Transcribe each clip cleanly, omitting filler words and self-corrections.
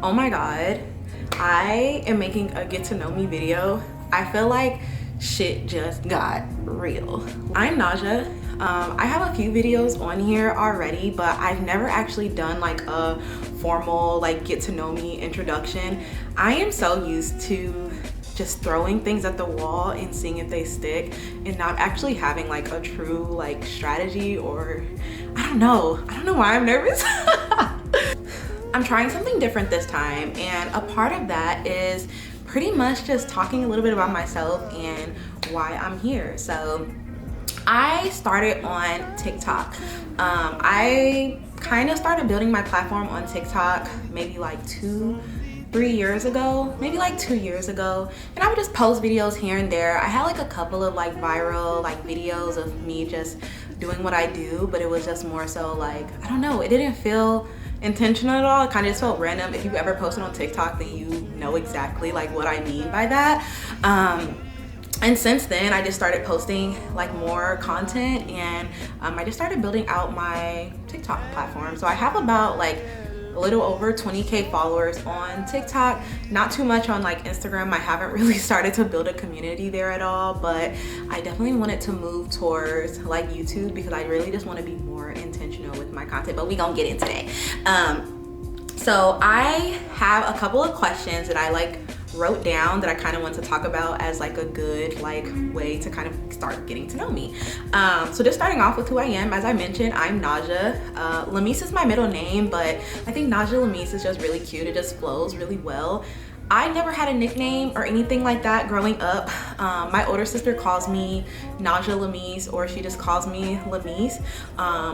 Oh my god, I am making a get to know me video. I feel like shit just got real. I'm Naja. I have a few videos on here already, but I've never actually done like a formal like get to know me introduction. I am so used to just throwing things at the wall and seeing if they stick and not actually having like a true like strategy, or I don't know why I'm nervous. I'm trying something different this time, and a part of that is pretty much just talking a little bit about myself and why I'm here. So I started on TikTok. I kind of started building my platform on TikTok maybe like 3 years ago, maybe like 2 years ago, and I would just post videos here and there. I had like a couple of like viral like videos of me just doing what I do, but it was just more so like, I don't know, it didn't feel intentional at all. It kind of just felt random. If you ever posted on TikTok, then you know exactly like what I mean by that. And since then, I just started posting like more content, and I just started building out my TikTok platform. So I have about like a little over 20K followers on TikTok. Not too much on like Instagram. I haven't really started to build a community there at all, but I definitely wanted to move towards like YouTube because I really just want to be more intentional with my content, but we gonna get into that. So I have a couple of questions that I like wrote down that I kind of want to talk about as like a good like way to kind of start getting to know me. So just starting off with who I am, as I mentioned, I'm Naja. Lamise is my middle name, but I think Naja Lamise is just really cute. It just flows really well. I never had a nickname or anything like that growing up. My older sister calls me Naja Lamise, or she just calls me Lamise.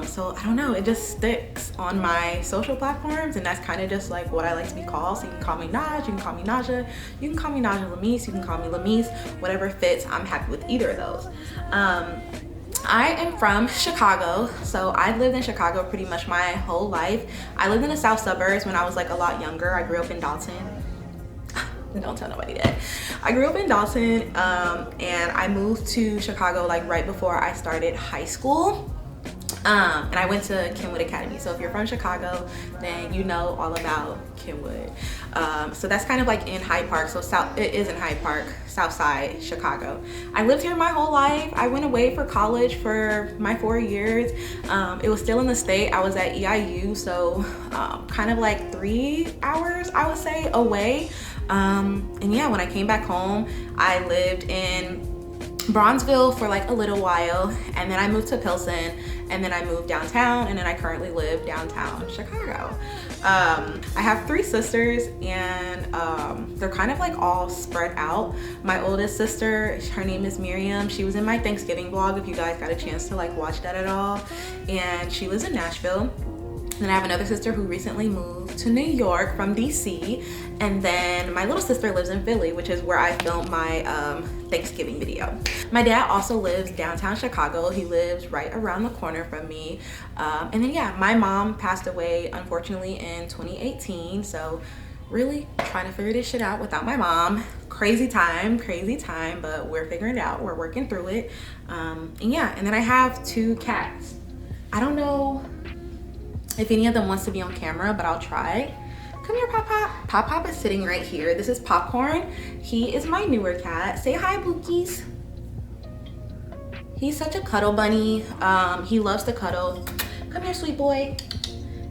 So I don't know, it just sticks on my social platforms, and that's kind of just like what I like to be called. So you can call me Naj, you can call me Naja, you can call me Naja Lamise, you can call me Lamise, whatever fits. I'm happy with either of those. I am from Chicago, so I've lived in Chicago pretty much my whole life. I lived in the south suburbs when I was like a lot younger. I grew up in Dalton. Don't tell nobody that. I grew up in Dalton, and I moved to Chicago like right before I started high school. And I went to Kenwood Academy. So if you're from Chicago, then you know all about Kenwood. So that's kind of like in Hyde Park. So it is in Hyde Park, South Side, Chicago. I lived here my whole life. I went away for college for my 4 years. It was still in the state. I was at EIU, so kind of like 3 hours, I would say, away. And yeah, when I came back home, I lived in Bronzeville for like a little while, and then I moved to Pilsen, and then I moved downtown, and then I currently live downtown Chicago. I have 3 sisters, and they're kind of like all spread out. My oldest sister, her name is Miriam. She was in my Thanksgiving vlog, if you guys got a chance to like watch that at all, and she lives in Nashville. Then I have another sister who recently moved to New York from DC. And then my little sister lives in Philly, which is where I filmed my Thanksgiving video. My dad also lives downtown Chicago. He lives right around the corner from me. And then yeah, my mom passed away unfortunately in 2018. So really trying to figure this shit out without my mom. Crazy time, but we're figuring it out. We're working through it. And yeah, and then I have 2 cats. I don't know if any of them wants to be on camera, but I'll try. Come here, Pop Pop. Pop Pop is sitting right here. This is Popcorn. He is my newer cat. Say hi, Bookies. He's such a cuddle bunny. He loves to cuddle. Come here, sweet boy.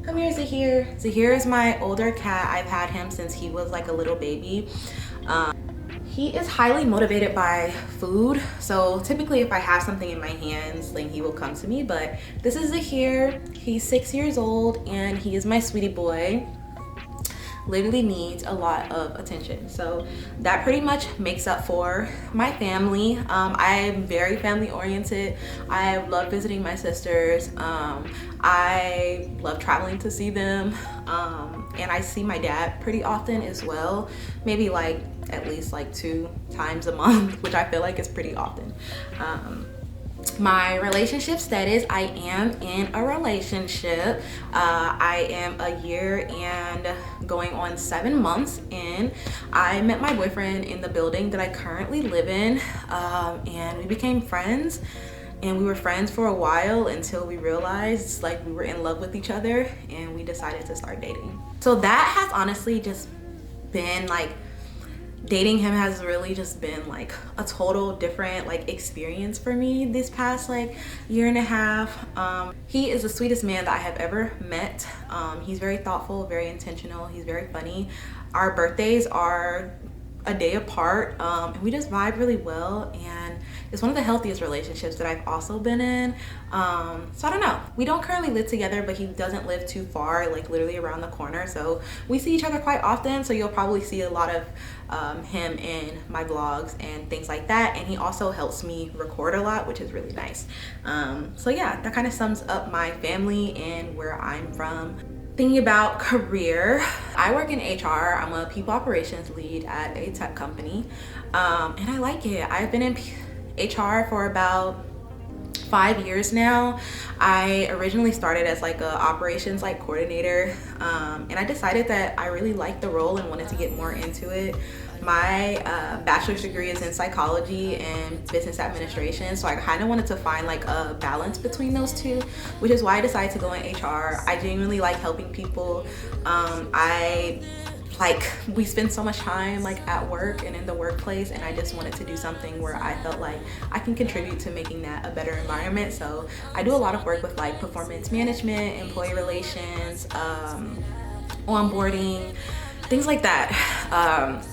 Come here, Zahir. Zahir is my older cat. I've had him since he was like a little baby. He is highly motivated by food. So typically if I have something in my hands, then he will come to me. But this is Zahir. He's 6 years old, and he is my sweetie boy. Literally needs a lot of attention. So that pretty much makes up for my family. I'm very family oriented. I love visiting my sisters. I love traveling to see them. And I see my dad pretty often as well. Maybe like at least like 2 times a month, which I feel like is pretty often. My relationship status, I am in a relationship. I am a year and going on 7 months in. I met my boyfriend in the building that I currently live in, and we became friends and we were friends for a while until we realized like we were in love with each other, and we decided to start dating. So that has honestly just been like, dating him has really just been like a total different like experience for me this past like year and a half. He is the sweetest man that I have ever met. He's very thoughtful, very intentional, he's very funny. Our birthdays are a day apart, and we just vibe really well, and it's one of the healthiest relationships that I've also been in. So I don't know, we don't currently live together, but he doesn't live too far, like literally around the corner, so we see each other quite often. So you'll probably see a lot of him in my vlogs and things like that, and he also helps me record a lot, which is really nice. So yeah, that kind of sums up my family and where I'm from. Thinking about career, I work in HR. I'm a people operations lead at a tech company, and I like it. I've been in HR for about 5 years now. I originally started as like a operations like coordinator, and I decided that I really liked the role and wanted to get more into it. My bachelor's degree is in psychology and business administration, so I kind of wanted to find like a balance between those two, which is why I decided to go in HR. I genuinely like helping people. We spend so much time like at work and in the workplace, and I just wanted to do something where I felt like I can contribute to making that a better environment. So I do a lot of work with like performance management, employee relations, onboarding, things like that.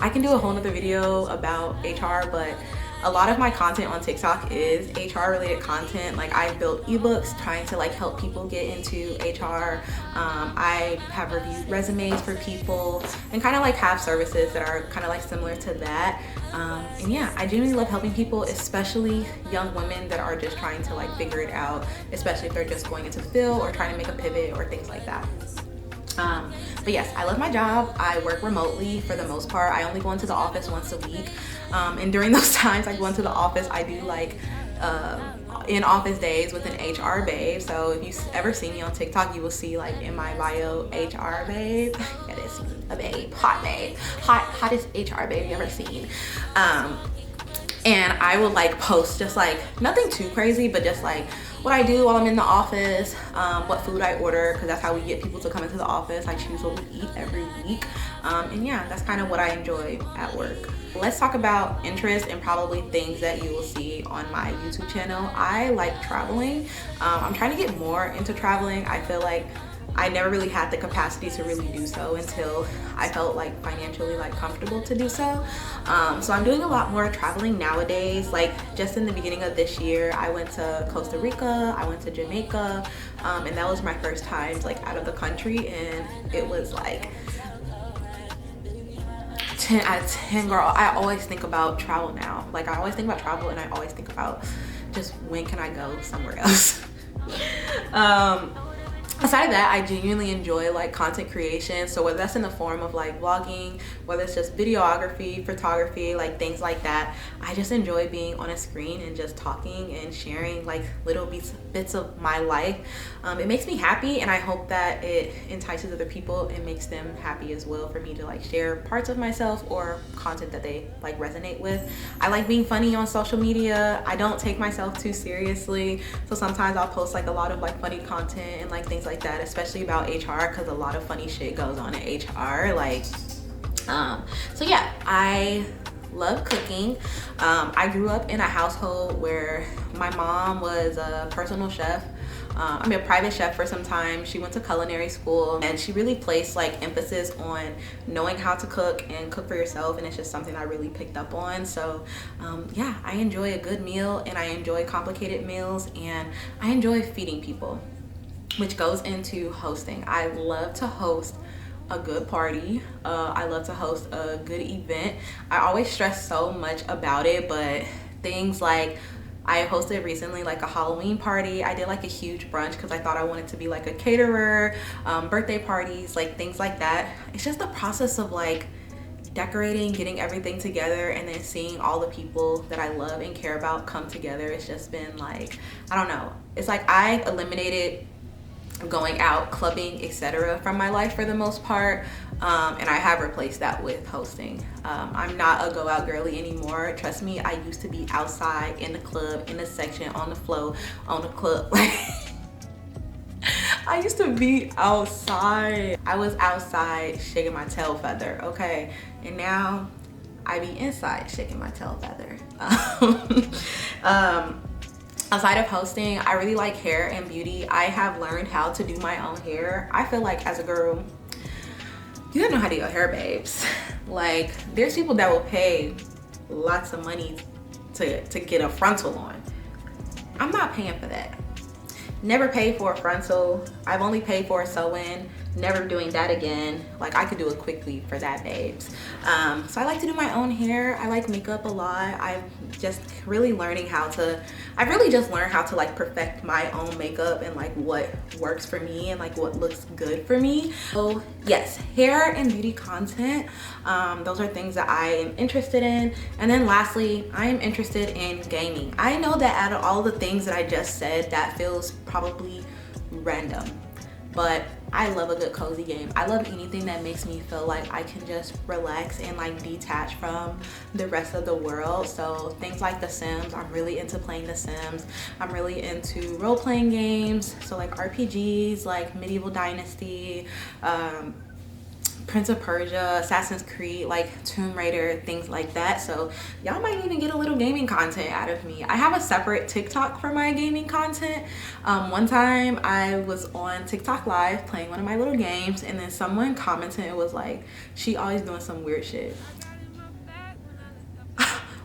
I can do a whole nother video about HR, but a lot of my content on TikTok is HR related content. Like I built ebooks trying to like help people get into HR. I have reviewed resumes for people and kind of like have services that are kind of like similar to that. And yeah, I genuinely love helping people, especially young women that are just trying to like figure it out, especially if they're just going into the field or trying to make a pivot or things like that. But yes, I love my job. I work remotely for the most part. I only go into the office once a week. And during those times I go into the office, I do like in-office days with an HR babe. So if you ever see me on TikTok, you will see like in my bio, HR babe. That is a babe, hot babe, hottest HR babe you ever seen. And I will like post just like nothing too crazy, but just like what I do while I'm in the office, what food I order, because that's how we get people to come into the office. I choose what we eat every week. And yeah, that's kind of what I enjoy at work. Let's talk about interests and probably things that you will see on my YouTube channel. I like traveling. I'm trying to get more into traveling. I feel like I never really had the capacity to really do so until I felt like financially like comfortable to do so. So I'm doing a lot more traveling nowadays. Like just in the beginning of this year, I went to Costa Rica, I went to Jamaica, and that was my first times like out of the country, and it was like 10 out of 10, girl. I always think about travel now. Like I always think about travel, and I always think about just when can I go somewhere else. Aside of that, I genuinely enjoy like content creation. So whether that's in the form of like vlogging, whether it's just videography, photography, like things like that, I just enjoy being on a screen and just talking and sharing like little bits of my life. It makes me happy, and I hope that it entices other people and makes them happy as well for me to like share parts of myself or content that they like resonate with. I like being funny on social media. I don't take myself too seriously, so sometimes I'll post like a lot of like funny content and like things like that, especially about HR, because a lot of funny shit goes on in HR. Like so yeah, I love cooking. I grew up in a household where my mom was a personal chef. I mean, a private chef for some time. She went to culinary school, and she really placed like emphasis on knowing how to cook and cook for yourself, and it's just something I really picked up on. So yeah, I enjoy a good meal, and I enjoy complicated meals, and I enjoy feeding people, which goes into hosting. I love to host a good party. I love to host a good event. I always stress so much about it, but things like I hosted recently like a Halloween party. I did like a huge brunch because I thought I wanted to be like a caterer, birthday parties, like things like that. It's just the process of like decorating, getting everything together, and then seeing all the people that I love and care about come together. It's just been like, I don't know. It's like I eliminated going out, clubbing, etc. from my life for the most part, and I have replaced that with hosting. I'm not a go out girly anymore. Trust me, I used to be outside in the club, in the section, on the floor, on the club. I used to be outside. I was outside shaking my tail feather, okay? And now I be inside shaking my tail feather. Outside of hosting, I really like hair and beauty. I have learned how to do my own hair. I feel like as a girl, you gotta know how to do your hair, babes. Like, there's people that will pay lots of money to get a frontal on. I'm not paying for that. Never paid for a frontal. I've only paid for a sew-in. Never doing that again. Like, I could do a quick weave for that, babes. So I like to do my own hair. I like makeup a lot. I'm just really learning how to, I've really just learned how to like perfect my own makeup and like what works for me and like what looks good for me. So yes, hair and beauty content. Those are things that I am interested in. And then lastly, I am interested in gaming. I know that out of all the things that I just said, that feels probably random, but I love a good cozy game. I love anything that makes me feel like I can just relax and like detach from the rest of the world. So things like The Sims, I'm really into playing The Sims. I'm really into role-playing games. So like RPGs, like Medieval Dynasty, Prince of Persia, Assassin's Creed, like Tomb Raider, things like that. So y'all might even get a little gaming content out of me. I have a separate TikTok for my gaming content. One time I was on TikTok live playing one of my little games, and then someone commented, it was like, she always doing some weird shit.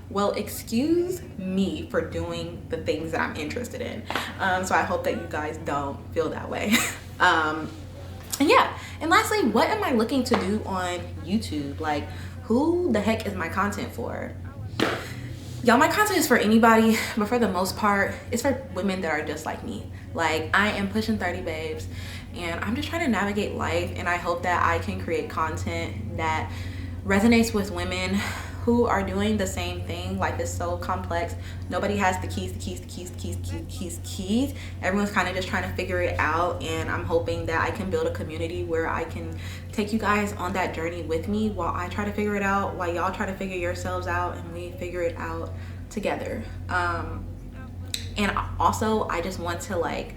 Well, excuse me for doing the things that I'm interested in. So I hope that you guys don't feel that way. And yeah, and lastly, what am I looking to do on YouTube? Like, who the heck is my content for? Y'all, my content is for anybody, but for the most part, it's for women that are just like me. Like, I am pushing 30, babes, and I'm just trying to navigate life, and I hope that I can create content that resonates with women who are doing the same thing. Life is so complex. Nobody has the keys. Everyone's kind of just trying to figure it out, and I'm hoping that I can build a community where I can take you guys on that journey with me while I try to figure it out, while y'all try to figure yourselves out, and we figure it out together. And also, I just want to like,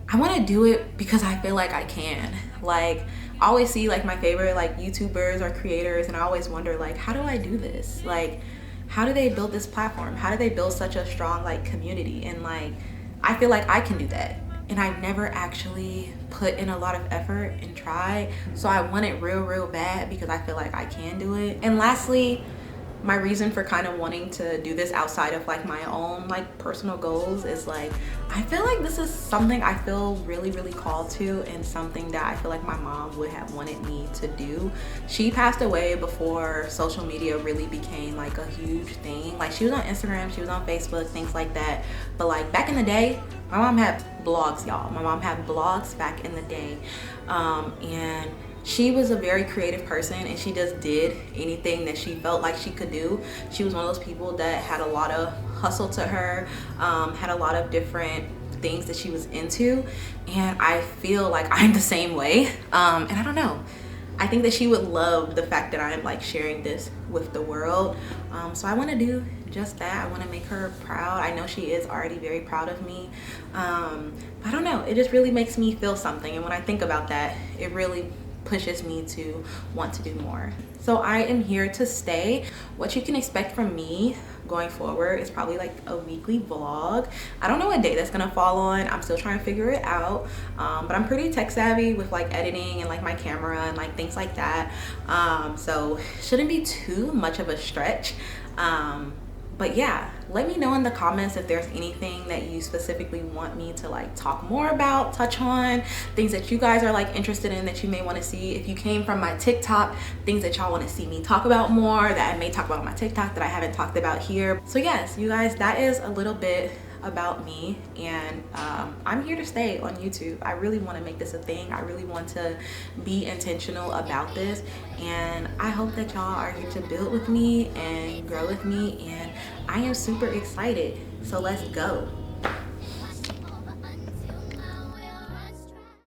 I want to do it because I feel like I can. Like, I always see like my favorite like YouTubers or creators, and I always wonder like, how do I do this? Like, how do they build this platform? How do they build such a strong like community? And like, I feel like I can do that, and I've never actually put in a lot of effort and try. So I want it real bad because I feel like I can do it. And lastly, my reason for kind of wanting to do this outside of like my own like personal goals is like, I feel like this is something I feel really called to, and something that I feel like my mom would have wanted me to do. She passed away before social media really became like a huge thing. Like, she was on Instagram, she was on Facebook, things like that. But like back in the day, my mom had blogs, y'all. My mom had blogs back in the day. And she was a very creative person, and she just did anything that she felt like she could do. She was one of those people that had a lot of hustle to her, had a lot of different things that she was into, and I feel like I'm the same way. And I don't know, I think that she would love the fact that I'm like sharing this with the world. So I want to do just that. I want to make her proud. I know she is already very proud of me. I don't know, it just really makes me feel something, and when I think about that, it really pushes me to want to do more. So I am here to stay. What you can expect from me going forward is probably like a weekly vlog. I don't know what day that's gonna fall on. I'm still trying to figure it out, but I'm pretty tech savvy with like editing and like my camera and like things like that. So shouldn't be too much of a stretch. But yeah, let me know in the comments if there's anything that you specifically want me to like talk more about, touch on, things that you guys are like interested in that you may want to see. If you came from my TikTok, things that y'all want to see me talk about more that I may talk about on my TikTok that I haven't talked about here. So yes, you guys, that is a little bit about me, and I'm here to stay on YouTube. I really want to make this a thing. I really want to be intentional about this, and I hope that y'all are here to build with me and grow with me, and I am super excited. So let's go.